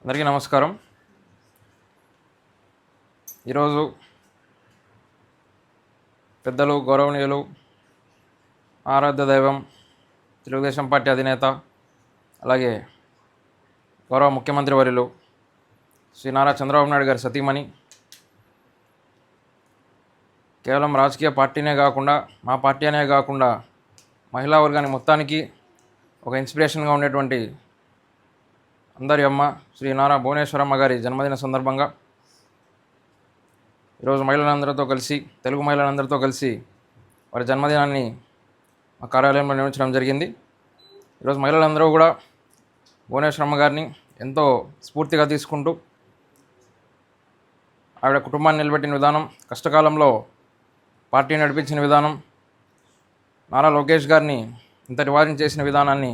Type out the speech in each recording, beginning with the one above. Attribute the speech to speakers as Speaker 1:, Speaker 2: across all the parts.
Speaker 1: అందరికీ నమస్కారం. ఈరోజు పెద్దలు, గౌరవనీయులు, ఆరాధ్య దైవం, తెలుగుదేశం పార్టీ అధినేత, అలాగే గౌరవ ముఖ్యమంత్రి వర్యులు శ్రీ నారా చంద్రబాబు నాయుడు గారి సతీమణి కేవలం రాజకీయ పార్టీనే కాకుండా, మా పార్టీ అనే కాకుండా మహిళా వర్గానికి మొత్తానికి ఒక ఇన్స్పిరేషన్గా ఉండేటువంటి అందరి అమ్మ శ్రీ నారా భువనేశ్వరమ్మ గారి జన్మదిన సందర్భంగా ఈరోజు మహిళలందరితో కలిసి, తెలుగు మహిళలందరితో కలిసి వారి జన్మదినాన్ని మా కార్యాలయంలో నిర్వహించడం జరిగింది. ఈరోజు మహిళలందరూ కూడా భువనేశ్వరమ్మ గారిని ఎంతో స్ఫూర్తిగా తీసుకుంటూ ఆవిడ కుటుంబాన్ని నిలబెట్టిన విధానం, కష్టకాలంలో పార్టీ నడిపించిన విధానం, నారా లోకేష్ గారిని ఇంతటి వారిని చేసిన విధానాన్ని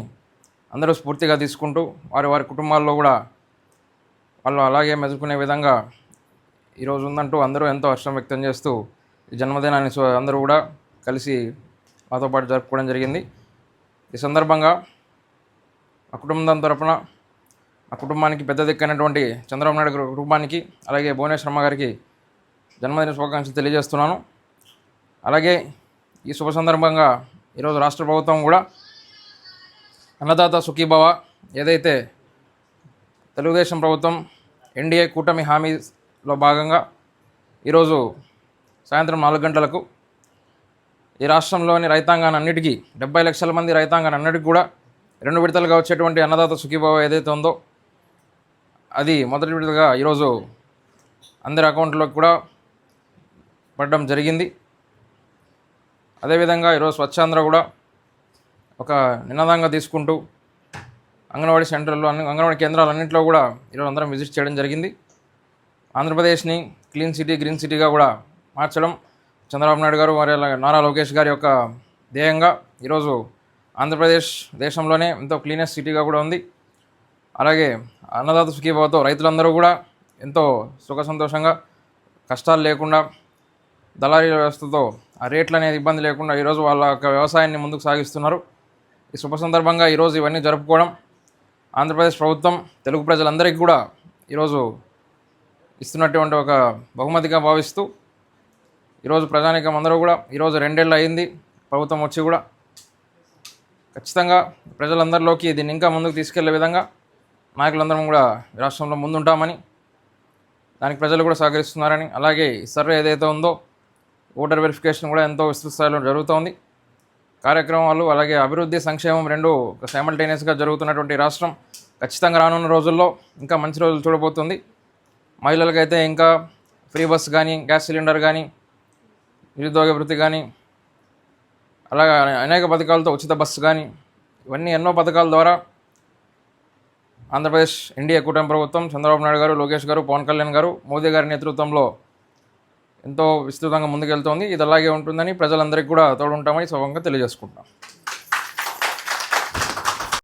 Speaker 1: అందరూ స్ఫూర్తిగా తీసుకుంటూ వారి వారి కుటుంబాల్లో కూడా వాళ్ళు అలాగే మెదులుకునే విధంగా ఈరోజు ఉందంటూ అందరూ ఎంతో హర్షం వ్యక్తం చేస్తూ ఈ జన్మదినాన్ని అందరూ కూడా కలిసి మాతో పాటు జరుపుకోవడం జరిగింది. ఈ సందర్భంగా ఆ కుటుంబం తరపున ఆ కుటుంబానికి పెద్ద దిక్కైనటువంటి చంద్రబాబు నాయుడు గారి కుటుంబానికి, అలాగే భువనేశ్వరమ్మ గారికి జన్మదిన శుభాకాంక్షలు తెలియజేస్తున్నాను. అలాగే ఈ శుభ సందర్భంగా ఈరోజు రాష్ట్ర ప్రభుత్వం కూడా అన్నదాత సుఖీభవ ఏదైతే తెలుగుదేశం ప్రభుత్వం ఎన్డీఏ కూటమి హామీలో భాగంగా ఈరోజు సాయంత్రం 4 గంటలకు ఈ రాష్ట్రంలోని రైతాంగాన్ని అన్నిటికీ 70 లక్షల మంది రైతాంగాన్ని అన్నిటికీ కూడా 2 విడతలుగా వచ్చేటువంటి అన్నదాత సుఖీభవ ఏదైతే ఉందో అది మొదటి విడతగా ఈరోజు అందరి అకౌంట్లోకి కూడా పడడం జరిగింది. అదేవిధంగా ఈరోజు స్వచ్ఛాంధ్ర కూడా ఒక నినాదంగా తీసుకుంటూ అంగన్వాడీ సెంటర్లో, అంగన్వాడీ కేంద్రాలన్నింటిలో కూడా ఈరోజు అందరం విజిట్ చేయడం జరిగింది. ఆంధ్రప్రదేశ్ని క్లీన్ సిటీ, గ్రీన్ సిటీగా కూడా మార్చడం చంద్రబాబు నాయుడు గారు మరి నారా లోకేష్ గారి యొక్క ధ్యేయంగా ఈరోజు ఆంధ్రప్రదేశ్ దేశంలోనే ఎంతో క్లీనెస్ట్ సిటీగా కూడా ఉంది. అలాగే అన్నదాత సుఖీభావతో రైతులందరూ కూడా ఎంతో సుఖ సంతోషంగా, కష్టాలు లేకుండా, దళారీ వ్యవస్థతో ఆ రేట్లు అనేది ఇబ్బంది లేకుండా ఈరోజు వాళ్ళ యొక్క వ్యవసాయాన్ని ముందుకు సాగిస్తున్నారు. ఈ శుభ సందర్భంగా ఈరోజు ఇవన్నీ జరుపుకోవడం ఆంధ్రప్రదేశ్ ప్రభుత్వం తెలుగు ప్రజలందరికీ కూడా ఈరోజు ఇస్తున్నటువంటి ఒక బహుమతిగా భావిస్తూ ఈరోజు ప్రజానీకం అందరూ కూడా ఈరోజు 2 ఏళ్ళు అయింది ప్రభుత్వం వచ్చి కూడా ఖచ్చితంగా ప్రజలందరిలోకి దీన్ని ఇంకా ముందుకు తీసుకెళ్లే విధంగా నాయకులందరం కూడా రాష్ట్రంలో ముందుంటామని, దానికి ప్రజలు కూడా సహకరిస్తున్నారని, అలాగే ఈ సర్వే ఏదైతే ఉందో ఓటర్ వెరిఫికేషన్ కూడా ఎంతో విస్తృత స్థాయిలో జరుగుతోంది. కార్యక్రమాలు అలాగే అభివృద్ధి, సంక్షేమం రెండు సైమల్టేనియస్గా జరుగుతున్నటువంటి రాష్ట్రం ఖచ్చితంగా రానున్న రోజుల్లో ఇంకా మంచి రోజులు చూడబోతుంది. మహిళలకైతే ఇంకా ఫ్రీ బస్ కానీ, గ్యాస్ సిలిండర్ కానీ, నిరుద్యోగ వృత్తి కానీ, అలాగే అనేక పథకాలతో ఉచిత బస్సు కానీ, ఇవన్నీ ఎన్నో పథకాల ద్వారా ఆంధ్రప్రదేశ్ ఎన్డీఏ కూటమి ప్రభుత్వం చంద్రబాబు నాయుడు గారు, లోకేష్ గారు, పవన్ కళ్యాణ్ గారు, మోదీ గారి నేతృత్వంలో ఎంతో విస్తృతంగా ముందుకెళ్తోంది. ఇది అలాగే ఉంటుందని ప్రజలందరికీ కూడా తోడుంటామని సభంగా తెలియజేసుకుంటాం.